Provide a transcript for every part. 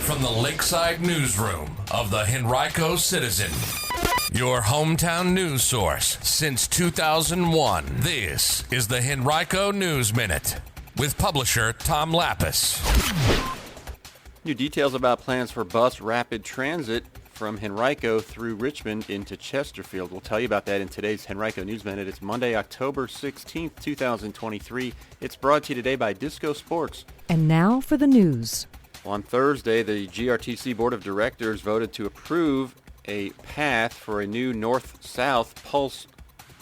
from the Lakeside Newsroom of the Henrico Citizen, your hometown news source since 2001. This is the Henrico News Minute with publisher Tom Lapis. New details about plans for bus rapid transit from Henrico through Richmond into Chesterfield. We'll tell you about that in today's Henrico News Minute. It's Monday, October 16th, 2023. It's brought to you today by Disco Sports. And now for the news. On Thursday, the GRTC Board of Directors voted to approve a path for a new north-south pulse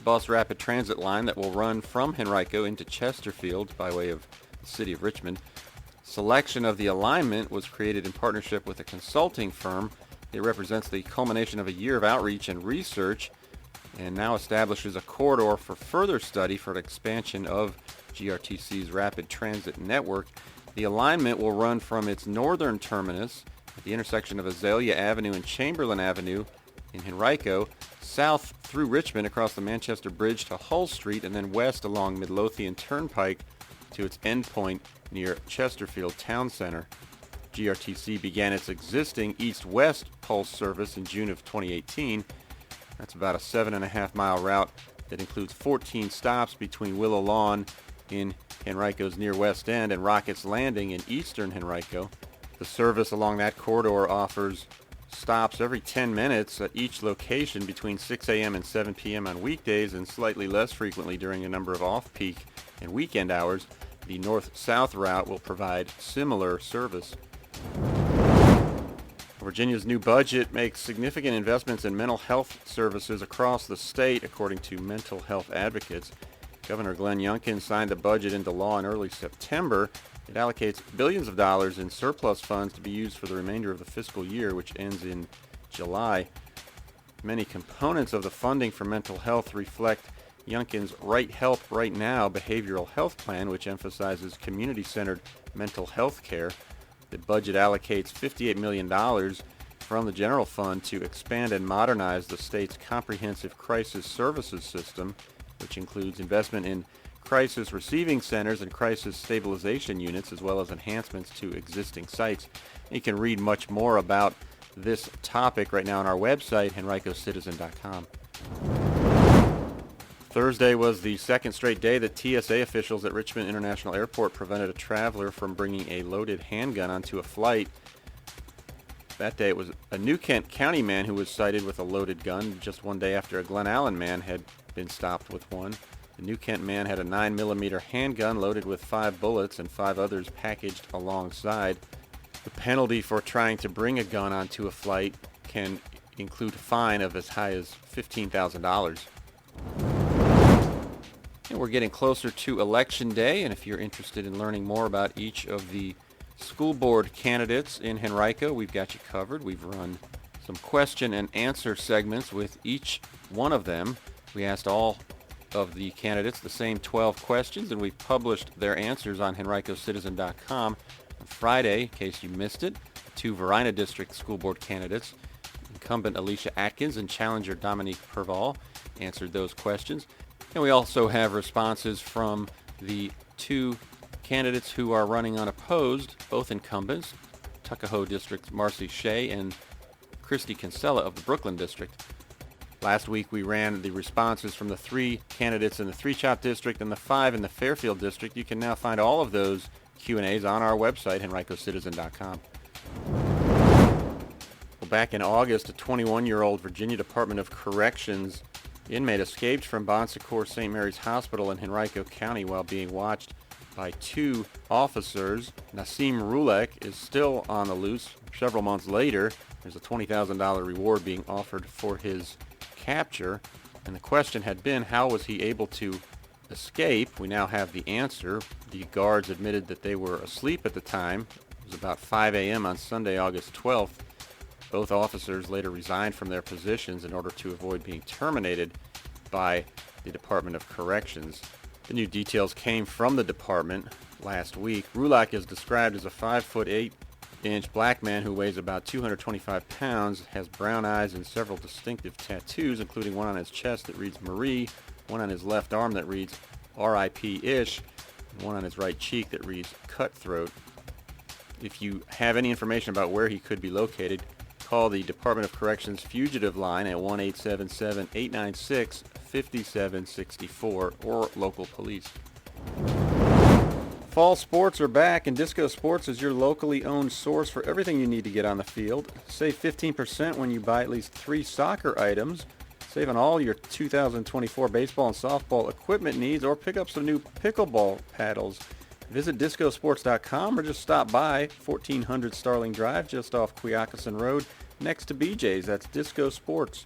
bus rapid transit line that will run from Henrico into Chesterfield by way of the city of Richmond. Selection of the alignment was created in partnership with a consulting firm. It represents the culmination of a year of outreach and research and now establishes a corridor for further study for an expansion of GRTC's rapid transit network. The alignment will run from its northern terminus at the intersection of Azalea Avenue and Chamberlain Avenue in Henrico, south through Richmond across the Manchester Bridge to Hull Street, and then west along Midlothian Turnpike to its endpoint near Chesterfield Town Center. GRTC began its existing east-west pulse service in June of 2018. That's about a 7.5-mile route that includes 14 stops between Willow Lawn in Henrico's near West End and Rockets Landing in eastern Henrico. The service along that corridor offers stops every 10 minutes at each location between 6 a.m. and 7 p.m. on weekdays and slightly less frequently during a number of off-peak and weekend hours. The north-south route will provide similar service. Virginia's new budget makes significant investments in mental health services across the state, according to mental health advocates. Governor Glenn Youngkin signed the budget into law in early September. It allocates billions of dollars in surplus funds to be used for the remainder of the fiscal year, which ends in July. Many components of the funding for mental health reflect Youngkin's Right Help Right Now behavioral health plan, which emphasizes community-centered mental health care. The budget allocates $58 million from the general fund to expand and modernize the state's comprehensive crisis services system, which includes investment in crisis receiving centers and crisis stabilization units, as well as enhancements to existing sites. You can read much more about this topic right now on our website, henricocitizen.com. Thursday was the second straight day that TSA officials at Richmond International Airport prevented a traveler from bringing a loaded handgun onto a flight. That day it was a New Kent County man who was cited with a loaded gun just one day after a Glen Allen man had been stopped with one. The New Kent man had a 9mm handgun loaded with 5 bullets and 5 others packaged alongside. The penalty for trying to bring a gun onto a flight can include a fine of as high as $15,000. And we're getting closer to Election Day, and if you're interested in learning more about each of the school board candidates in Henrico, we've got you covered. We've run some question and answer segments with each one of them. We asked all of the candidates the same 12 questions, and we've published their answers on henricocitizen.com. On Friday, in case you missed it, the 2 Varina District school board candidates, incumbent Alicia Atkins and challenger Dominique Perval, answered those questions. And we also have responses from the 2 candidates who are running unopposed, both incumbents, Tuckahoe District's Marcy Shea and Christy Kinsella of the Brooklyn District. Last week we ran the responses from the 3 candidates in the Three Chop District and the 5 in the Fairfield District. You can now find all of those Q&As on our website, henricocitizen.com. Well, back in August, a 21-year-old Virginia Department of Corrections inmate escaped from Bon Secours St. Mary's Hospital in Henrico County while being watched by 2 officers. Nassim Rulek is still on the loose. Several months later, there's a $20,000 reward being offered for his capture, and the question had been, how was he able to escape? We now have the answer. The guards admitted that they were asleep at the time. It was about 5 a.m. on Sunday, August 12th. Both officers later resigned from their positions in order to avoid being terminated by the Department of Corrections. The new details came from the department last week. Rulak is described as a 5'8" black man who weighs about 225 pounds, has brown eyes and several distinctive tattoos, including one on his chest that reads Marie, one on his left arm that reads R.I.P. Ish, and one on his right cheek that reads Cutthroat. If you have any information about where he could be located, call the Department of Corrections Fugitive Line at 1-877-896-5764 or local police. Fall sports are back, and Disco Sports is your locally owned source for everything you need to get on the field. Save 15% when you buy at least 3 soccer items. Save on all your 2024 baseball and softball equipment needs, or pick up some new pickleball paddles. Visit discosports.com or just stop by 1400 Starling Drive just off Quioccasin Road next to BJ's. That's Disco Sports.